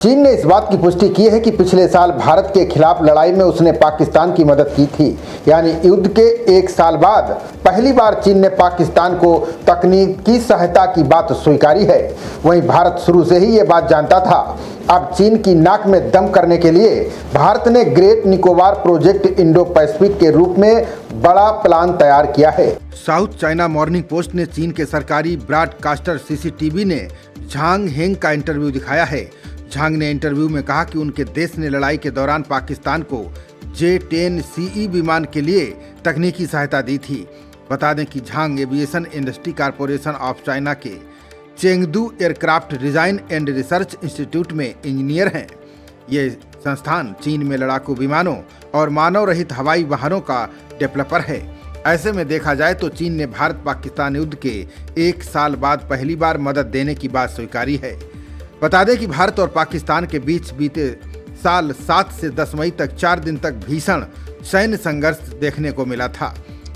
चीन ने इस बात की पुष्टि की है कि पिछले साल भारत के खिलाफ लड़ाई में उसने पाकिस्तान की मदद की थी। यानी युद्ध के एक साल बाद पहली बार चीन ने पाकिस्तान को तकनीकी सहायता की बात स्वीकारी है। वहीं भारत शुरू से ही ये बात जानता था। अब चीन की नाक में दम करने के लिए भारत ने great Nicobar project Indo Pacific के रूप में बड़ा प्लान तैयार किया है। साउथ चाइना मॉर्निंग पोस्ट ने चीन के सरकारी ब्रॉडकास्टर सीसीटीवी ने झांग हेंग का इंटरव्यू दिखाया है। झांग ने इंटरव्यू में कहा कि उनके देश ने लड़ाई के दौरान पाकिस्तान को J-10CE विमान के लिए तकनीकी सहायता दी थी। बता दें कि Zhang aviation industry corporation of China के Chengdu aircraft design and research institute में इंजीनियर हैं। ये संस्थान चीन में लड़ाकू विमानों और मानव रहित हवाई वाहनों का डेवलपर है। ऐसे में देखा जाए तो चीन ने भारत पाकिस्तान युद्ध के एक साल बाद पहली बार मदद देने की बात स्वीकारी है। बता दें कि भारत और पाकिस्तान के बीच बीते साल 7 से 10 मई तक 4 दिन तक भीषण सैन्य संघर्ष देखने को मिला था।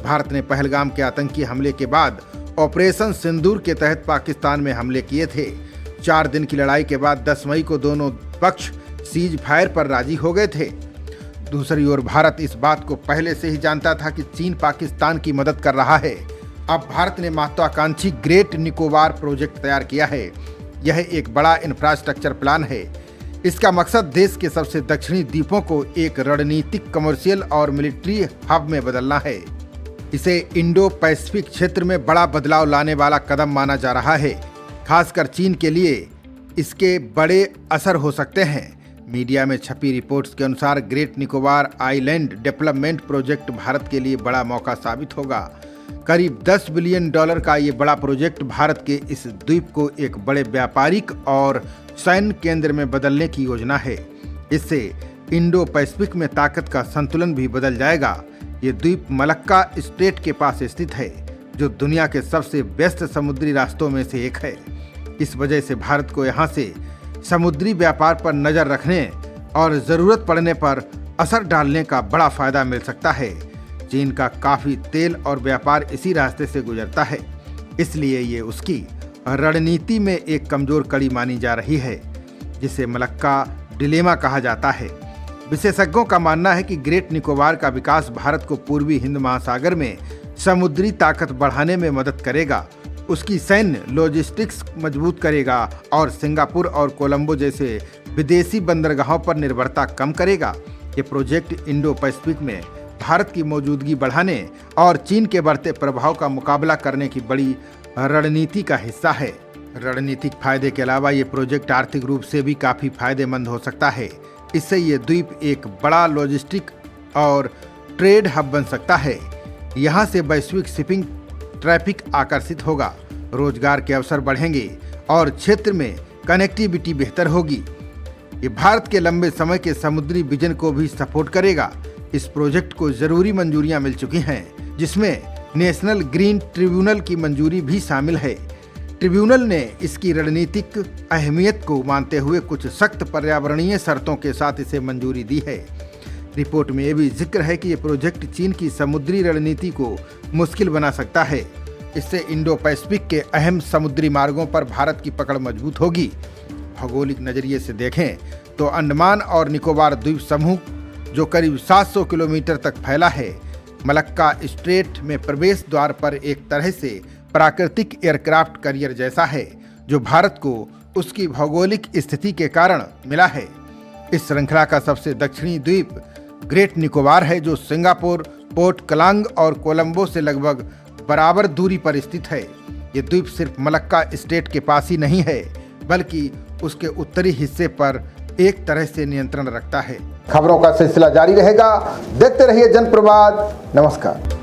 भारत ने पहलगाम के आतंकी हमले के बाद ऑपरेशन सिंदूर के तहत पाकिस्तान में हमले किए थे। 4 दिन की लड़ाई के बाद 10 मई को दोनों पक्ष सीज फायर पर राजी हो गए थे। दूसरी ओर भारत इस बात को पहले से ही जानता था कि चीन पाकिस्तान की मदद कर रहा है। अब भारत ने महत्वाकांक्षी ग्रेट निकोबार प्रोजेक्ट तैयार किया है। यह एक बड़ा इंफ्रास्ट्रक्चर प्लान है। इसका मकसद देश के सबसे दक्षिणी द्वीपों को एक रणनीतिक, कमर्शियल और मिलिट्री हब में बदलना है। इसे इंडो पैसिफिक क्षेत्र में बड़ा बदलाव लाने वाला कदम माना जा रहा है। खासकर चीन के लिए इसके बड़े असर हो सकते हैं। मीडिया में छपी रिपोर्ट्स के अनुसार great Nicobar island development project Bharat के लिए बड़ा मौका साबित होगा। करीब $10 बिलियन का ये बड़ा प्रोजेक्ट भारत के इस द्वीप को एक बड़े व्यापारिक और सैन्य केंद्र में बदलने की योजना है। इससे इंडो पैसिफिक में ताकत का संतुलन भी बदल जाएगा। ये द्वीप मलक्का स्ट्रेट के पास स्थित है, जो दुनिया के सबसे व्यस्त समुद्री रास्तों में से एक है। इस वजह से भारत को यहाँ से समुद्री व्यापार पर नजर रखने और जरूरत पड़ने पर असर डालने का बड़ा फायदा मिल सकता है। चीन का काफी तेल और व्यापार इसी रास्ते से गुजरता है, इसलिए ये उसकी रणनीति में एक कमजोर कड़ी मानी जा रही है, जिसे मलक्का डिलेमा कहा जाता है। विशेषज्ञों का मानना है कि ग्रेट निकोबार का विकास भारत को पूर्वी हिंद महासागर में समुद्री ताकत बढ़ाने में मदद करेगा, उसकी सैन्य लॉजिस्टिक्स मजबूत करेगा और सिंगापुर और कोलंबो जैसे विदेशी बंदरगाहों पर निर्भरता कम करेगा। ये प्रोजेक्ट इंडो पैसिफिक में भारत की मौजूदगी बढ़ाने और चीन के बढ़ते प्रभाव का मुकाबला करने की बड़ी रणनीति का हिस्सा है। रणनीतिक फायदे के अलावा ये प्रोजेक्ट आर्थिक रूप से भी काफी फायदेमंद हो सकता है। इससे ये द्वीप एक बड़ा लॉजिस्टिक और ट्रेड हब बन सकता है। यहाँ से वैश्विक शिपिंग ट्रैफिक आकर्षित होगा, रोजगार के अवसर बढ़ेंगे और क्षेत्र में कनेक्टिविटी बेहतर होगी। ये भारत के लंबे समय के समुद्री विजन को भी सपोर्ट करेगा। इस प्रोजेक्ट को जरूरी मंजूरियां मिल चुकी हैं, जिसमें नेशनल ग्रीन ट्रिब्यूनल की मंजूरी भी शामिल है। ट्रिब्यूनल ने इसकी रणनीतिक अहमियत को मानते हुए कुछ सख्त पर्यावरणीय शर्तों के साथ इसे मंजूरी दी है। रिपोर्ट में यह भी जिक्र है कि ये प्रोजेक्ट चीन की समुद्री रणनीति को मुश्किल बना सकता है। इससे इंडो पैसिफिक के अहम समुद्री मार्गों पर भारत की पकड़ मजबूत होगी। भौगोलिक नजरिए से देखें तो अंडमान और निकोबार द्वीप समूह, जो करीब 700 किलोमीटर तक फैला है, मलक्का स्ट्रेट में प्रवेश द्वार पर एक तरह से प्राकृतिक एयरक्राफ्ट कैरियर जैसा है, जो भारत को उसकी भौगोलिक स्थिति के कारण मिला है। इस श्रृंखला का सबसे दक्षिणी द्वीप ग्रेट निकोबार है, जो सिंगापुर, पोर्ट कलांग और कोलंबो से लगभग बराबर दूरी पर स्थित है। ये द्वीप सिर्फ मलक्का स्ट्रेट के पास ही नहीं है, बल्कि उसके उत्तरी हिस्से पर एक तरह से नियंत्रण रखता है। खबरों का सिलसिला जारी रहेगा। देखते रहिए जनप्रवाद। नमस्कार।